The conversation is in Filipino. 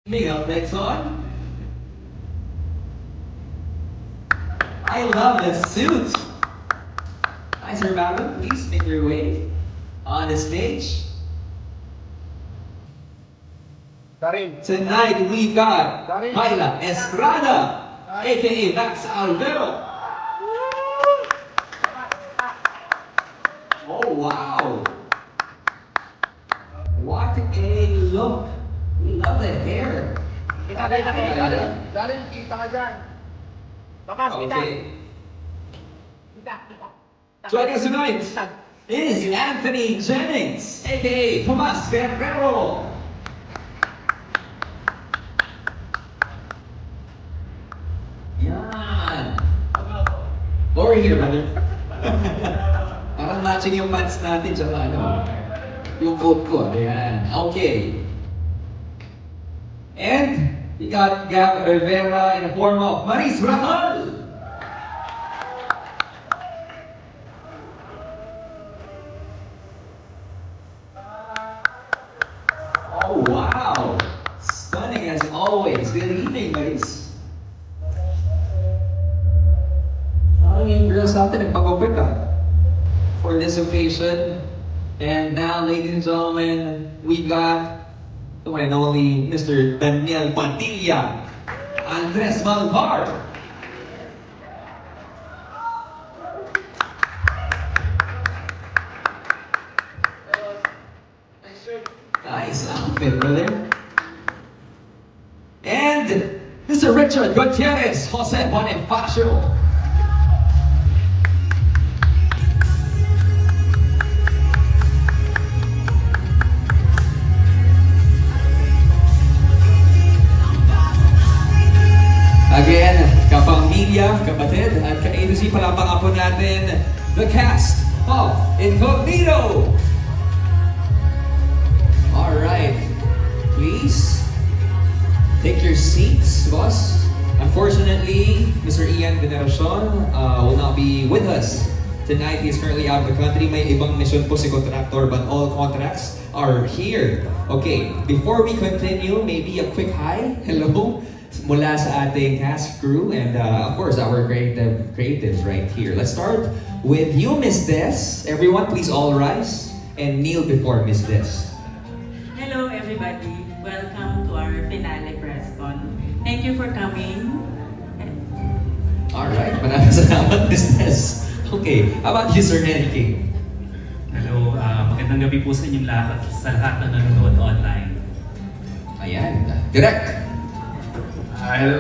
Coming up next on, I love the suit. Hi, Sir Baron, please make your way on the stage. Darin. Tonight we've got Darin. Myla Estrada, aka Max Alvero. Oh wow! What a look! We love the hair. Darin, kita ka dyan. Bakas, kita. Okay. Kita. Joining us tonight is Anthony Jennings, aka Tomas Guerrero. Yan. Over here, brother. Parang matching yung pants natin sa ano. Yung vote ko. Ayan. Okay. And we got Gab Rivera in the form of Maris Brahal. Oh, wow. Stunning as always. Good evening, Maris. Parang yung girls natin nagpag-open for this occasion. And now, ladies and gentlemen, we got the one and only Mr. Daniel Padilla, Andres Malvar. Nice outfit, brother. And Mr. Richard Gutierrez, Jose Bonifacio. Again, kapamilya, kapatid, at ka-A to Z, palapang po natin the cast of Incognito. Alright, please take your seats, boss. Unfortunately, Mr. Ian Veneracion will not be with us tonight. He is currently out of the country. May ibang mission po si contractor, but all contracts are here. Okay, before we continue, maybe a quick hi, hello, mula sa ating cast crew and of course our creatives right here. Let's start with you, Miss Des. Everyone, please all rise and kneel before Miss Des. Hello everybody, welcome to our finale press con. Thank you for coming. Alright, maraming salamat, Miss Des. Okay, how about you, Sir Henry? Hello, magandang gabi po sa inyong lahat, sa lahat na nanonood online. Ayan, direct. Hello.